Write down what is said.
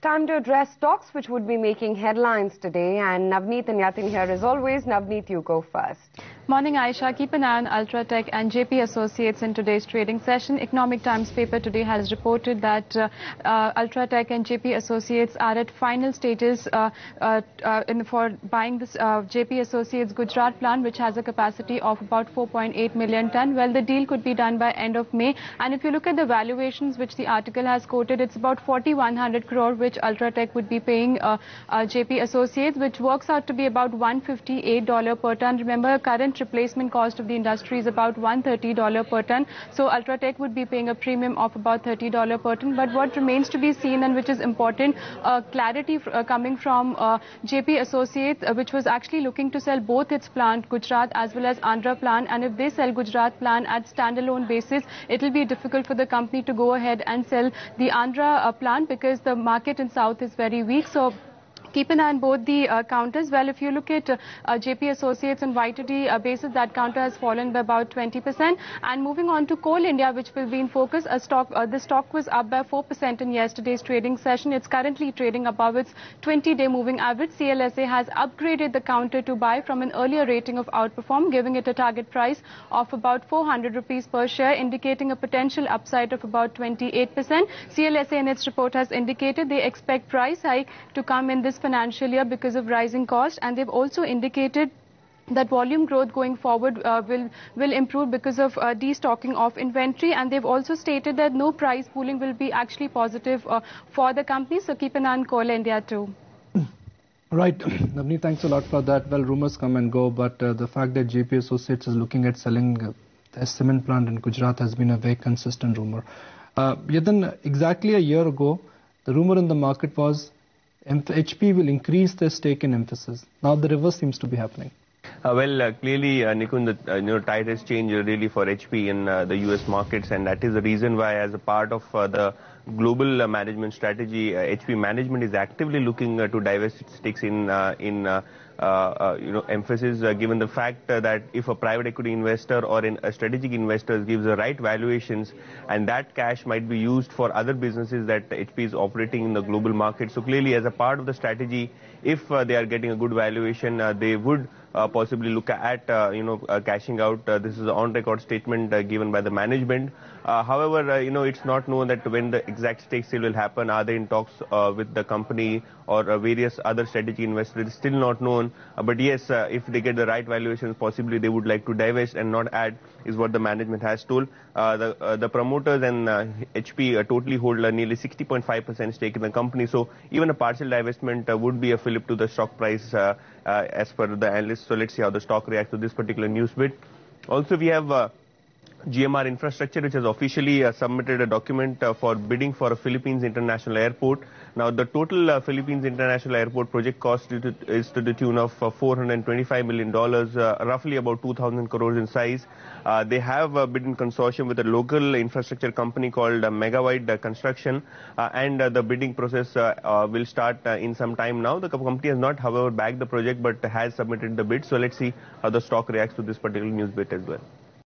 Time to address stocks which would be making headlines today. And Navneet and Yatin here as always. Navneet, you go first. Morning, Aisha. Keep an eye on Ultratech and JP Associates in today's trading session. Economic Times paper today has reported that Ultratech and JP Associates are at final stages for buying this JP Associates Gujarat plant, which has a capacity of about 4.8 million ton. Well, the deal could be done by end of May. And if you look at the valuations which the article has quoted, it's about 4,100 crore, which Ultratech would be paying JP Associates, which works out to be about $158 per ton. Remember, current replacement cost of the industry is about $130 per ton. So Ultratech would be paying a premium of about $30 per ton. But what remains to be seen, and which is important, clarity coming from JP Associates, which was actually looking to sell both its plant, Gujarat as well as Andhra plant. And if they sell Gujarat plant at standalone basis, it will be difficult for the company to go ahead and sell the Andhra plant because the market in South is very weak. So keep an eye on both the counters. Well, if you look at JP Associates on YTD basis, that counter has fallen by about 20%. And moving on to Coal India, which will be in focus, the stock was up by 4% in yesterday's trading session. It's currently trading above its 20-day moving average. CLSA has upgraded the counter to buy from an earlier rating of outperform, giving it a target price of about 400 rupees per share, indicating a potential upside of about 28%. CLSA in its report has indicated they expect price hike to come in this financial year because of rising costs, and they've also indicated that volume growth going forward will improve because of destocking of inventory, and they've also stated that no price pooling will be actually positive for the company. So keep an eye on Coal India too. Right, Navneet, thanks a lot for that. Well, rumors come and go, but the fact that JP Associates is looking at selling the cement plant in Gujarat has been a very consistent rumor. Yet then, exactly a year ago, the rumor in the market was HP will increase their stake in Mphasis. Now the reverse seems to be happening. Clearly, Nikun, the tide has changed really for HP in the US markets, and that is the reason why, as a part of the global management strategy, HP management is actively looking to divest its stakes in Mphasis, given the fact that if a private equity investor or a strategic investor gives the right valuations, and that cash might be used for other businesses that HP is operating in the global market. So clearly, as a part of the strategy, if they are getting a good valuation, they would possibly look at cashing out. This is an on-record statement given by the management. However, it's not known that when the exact stake sale will happen. Are they in talks with the company or various other strategic investors? It's still not known. But yes, if they get the right valuations, possibly they would like to divest and not add, is what the management has told. The promoters and HP totally hold nearly 60.5% stake in the company. So even a partial divestment would be a fillip to the stock price as per the analysts. So let's see how the stock reacts to this particular news bit. Also, we have GMR Infrastructure, which has officially submitted a document for bidding for a Philippines International Airport. Now, the total Philippines International Airport project cost is to the tune of $425 million, roughly about 2,000 crores in size. They have a bid in consortium with a local infrastructure company called Megawide Construction, and the bidding process will start in some time now. The company has not, however, backed the project, but has submitted the bid. So let's see how the stock reacts to this particular news bit as well.